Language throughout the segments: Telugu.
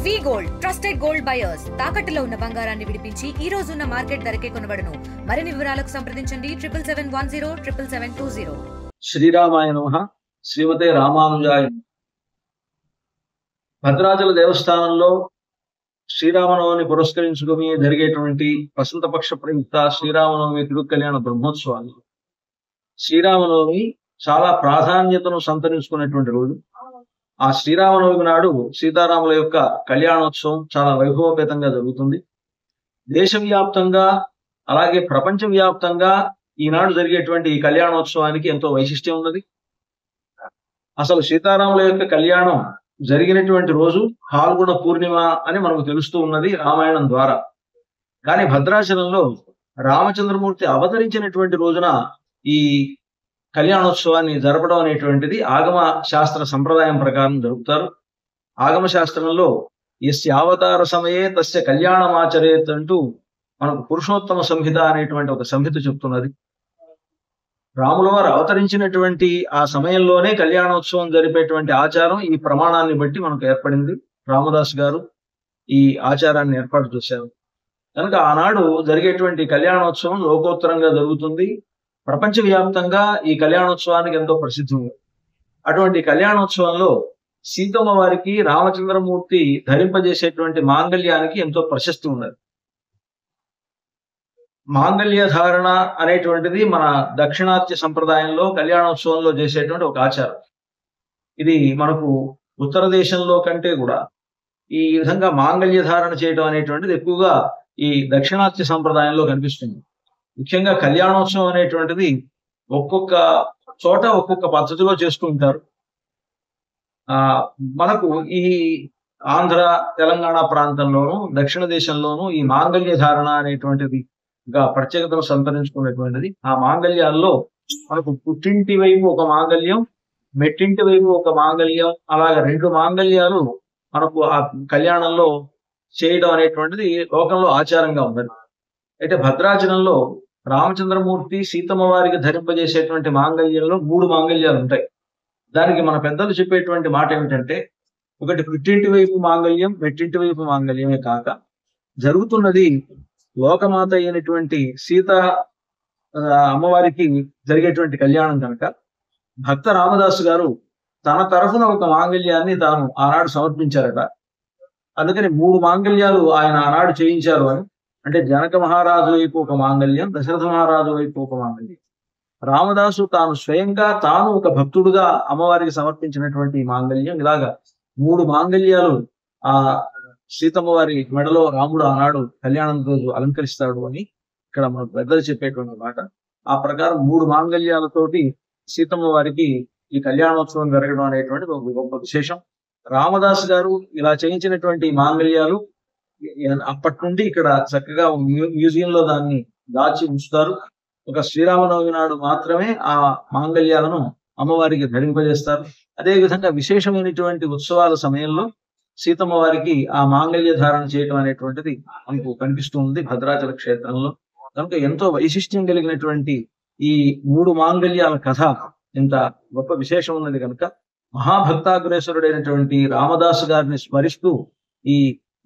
వి గోల్డ్ ట్రస్టెడ్ గోల్డ్ బయర్స్ తాకట్టులో ఉన్న బంగారాన్ని విడిపించి ఈ రోజు ఉన్న మార్కెట్ ధరకే కొనబడును. మరిన్ని వివరాలకు సంప్రదించండి 77107720. శ్రీరామాయ నమః. శ్రీమతే రామానుజాయ. భద్రాచల దేవస్థానంలో శ్రీరామనవమిని పురస్కరించుకుని జరిగేటువంటి వసంతపక్ష ప్రయుక్త శ్రీరామనవమి తిరుకల్యాణ బ్రహ్మోత్సవాలు. శ్రీరామనవమి చాలా ప్రాధాన్యతను సంతరించుకున్నటువంటి రోజు. ఆ శ్రీరామనవమి నాడు సీతారాముల యొక్క కళ్యాణోత్సవం చాలా వైభవపేతంగా జరుగుతుంది. దేశవ్యాప్తంగా అలాగే ప్రపంచవ్యాప్తంగా ఈనాడు జరిగేటువంటి ఈ కళ్యాణోత్సవానికి ఎంతో వైశిష్ట్యం ఉన్నది. అసలు సీతారాముల యొక్క కళ్యాణం జరిగినటువంటి రోజు ఫాల్గుణ పూర్ణిమ అని మనకు తెలుస్తూ ఉన్నది రామాయణం ద్వారా. కానీ భద్రాచలంలో రామచంద్రమూర్తి అవతరించినటువంటి రోజున ఈ కళ్యాణోత్సవాన్ని జరపడం అనేటువంటిది ఆగమ శాస్త్ర సంప్రదాయం ప్రకారం జరుపుతారు. ఆగమ శాస్త్రంలో యస్య అవతార సమయే తస్య కళ్యాణమాచరేత్ అంటూ మనకు పురుషోత్తమ సంహిత అనేటువంటి ఒక సంహిత చెప్తున్నది. రాముల వారు అవతరించినటువంటి ఆ సమయంలోనే కళ్యాణోత్సవం జరిపేటువంటి ఆచారం ఈ ప్రమాణాన్ని బట్టి మనకు ఏర్పడింది. రామదాస్ గారు ఈ ఆచారాన్ని ఏర్పాటు చేశారు. కనుక ఆనాడు జరిగేటువంటి కళ్యాణోత్సవం లోకోత్తరంగా జరుగుతుంది. ప్రపంచవ్యాప్తంగా ఈ కళ్యాణోత్సవానికి ఎంతో ప్రసిద్ధి ఉంది. అటువంటి కళ్యాణోత్సవంలో సీతమ్మ వారికి రామచంద్రమూర్తి ధరింపజేసేటువంటి మాంగళ్యానికి ఎంతో ప్రశస్తి ఉన్నది. మాంగళ్య ధారణ అనేటువంటిది మన దక్షిణాత్య సంప్రదాయంలో కళ్యాణోత్సవంలో చేసేటువంటి ఒక ఆచారం. ఇది మనకు ఉత్తర దేశంలో కంటే కూడా ఈ విధంగా మాంగళ్య ధారణ చేయడం అనేటువంటిది ఎక్కువగా ఈ దక్షిణాత్య సంప్రదాయంలో కనిపిస్తుంది. ముఖ్యంగా కళ్యాణోత్సవం అనేటువంటిది ఒక్కొక్క చోట ఒక్కొక్క పద్ధతిలో చేస్తూ ఉంటారు. మనకు ఈ ఆంధ్ర తెలంగాణ ప్రాంతంలోను దక్షిణ దేశంలోను ఈ మాంగళ్య ధారణ అనేటువంటిది ప్రత్యేకతను సంతరించుకునేటువంటిది. ఆ మాంగళ్యాల్లో మనకు పుట్టింటి వైపు ఒక మాంగళ్యం, మెట్టింటి వైపు ఒక మాంగళ్యం, అలాగ రెండు మాంగళ్యాలు మనకు ఆ కళ్యాణంలో చేయడం అనేటువంటిది లోకంలో ఆచారంగా ఉన్నది. అయితే భద్రాచలంలో రామచంద్రమూర్తి సీతమ్మ వారికి ధరింపజేసేటువంటి మాంగళ్యంలో 3 మాంగళ్యాలు ఉంటాయి. దానికి మన పెద్దలు చెప్పేటువంటి మాట ఏమిటంటే, ఒకటి పుట్టింటి వైపు మాంగళ్యం, మెట్టింటి వైపు మాంగళ్యమే కాక జరుగుతున్నది లోకమాత అయినటువంటి సీత అమ్మవారికి జరిగేటువంటి కళ్యాణం కనుక భక్త రామదాసు గారు తన తరఫున ఒక మాంగళ్యాన్ని తాను ఆనాడు సమర్పించారట. అందుకని 3 మాంగళ్యాలు ఆయన ఆనాడు చేయించారు అని. అంటే జనక మహారాజు వైపు ఒక మాంగళ్యం, దశరథ మహారాజు వైపు ఒక మాంగళ్యం. రామదాసు తాను స్వయంగా తాను ఒక భక్తుడుగా అమ్మవారికి సమర్పించినటువంటి మాంగళ్యం. ఇలాగా 3 మాంగళ్యాలు ఆ సీతమ్మ వారి మెడలో రాముడు ఆనాడు కళ్యాణం రోజు అలంకరిస్తాడు అని ఇక్కడ మనకు పెద్దలు చెప్పేటువంటి మాట. ఆ ప్రకారం 3 మాంగళ్యాలతోటి సీతమ్మ వారికి ఈ కళ్యాణోత్సవం జరగడం అనేటువంటి ఒక గొప్ప విశేషం. రామదాస్ గారు ఇలా చేయించినటువంటి మాంగళ్యాలు అప్పటి నుండి ఇక్కడ చక్కగా మ్యూజియంలో దాన్ని దాచి ఉంచుతారు. ఒక శ్రీరామనవమి నాడు మాత్రమే ఆ మాంగళ్యాలను అమ్మవారికి ధరింపజేస్తారు. అదే విధంగా విశేషమైనటువంటి ఉత్సవాల సమయంలో సీతమ్మ వారికి ఆ మాంగళ్య ధారణ చేయడం అనేటువంటిది మనకు కనిపిస్తూ ఉంది భద్రాచల క్షేత్రంలో. కనుక ఎంతో వైశిష్ట్యం కలిగినటువంటి ఈ 3 మాంగళ్యాల కథ ఇంత గొప్ప విశేషం ఉన్నది కనుక మహాభక్తాగ్రేసరుడైనటువంటి రామదాసు గారిని స్మరిస్తూ ఈ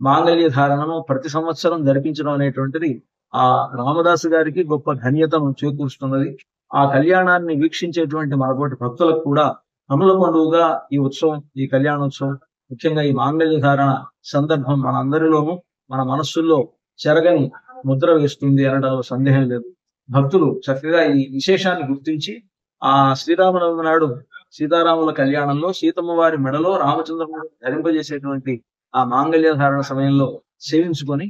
మాంగళ్య ధారణను ప్రతి సంవత్సరం జరిపించడం అనేటువంటిది ఆ రామదాసు గారికి గొప్ప ధన్యతను చేకూరుస్తున్నది. ఆ కళ్యాణాన్ని వీక్షించేటువంటి మనతోటి భక్తులకు కూడా కనుల పండుగగా ఈ ఉత్సవం, ఈ కళ్యాణోత్సవం, ముఖ్యంగా ఈ మాంగళ్య ధారణ సందర్భం మనందరిలోనూ మన మనస్సుల్లో చెరగని ముద్ర వేస్తుంది అనడంలో సందేహం లేదు. భక్తులు చక్కగా ఈ విశేషాన్ని గుర్తించి ఆ శ్రీరామనవమి నాడు సీతారాముల కళ్యాణంలో సీతమ్మ వారి మెడలో రామచంద్రమూర్తి ధరింపజేసేటువంటి ఆ మాంగళ్య ధారణ సమయంలో సేవించుకొని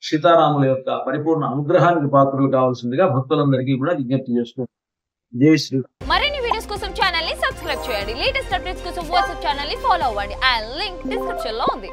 సీతారాముల యొక్క పరిపూర్ణ అనుగ్రహానికి పాత్రలు కావాల్సిందిగా భక్తులందరికీ కూడా విజ్ఞప్తి చేస్తున్నారు. జై శ్రీ. మరిన్ని వీడియోస్ కోసం ఛానల్ ని సబ్స్క్రైబ్ చేయండి. లేటెస్ట్ అప్డేట్స్ కోసం వాట్సాప్ ఛానల్ ని ఫాలో అవ్వండి. ఆ లింక్ డిస్క్రిప్షన్ లో ఉంది.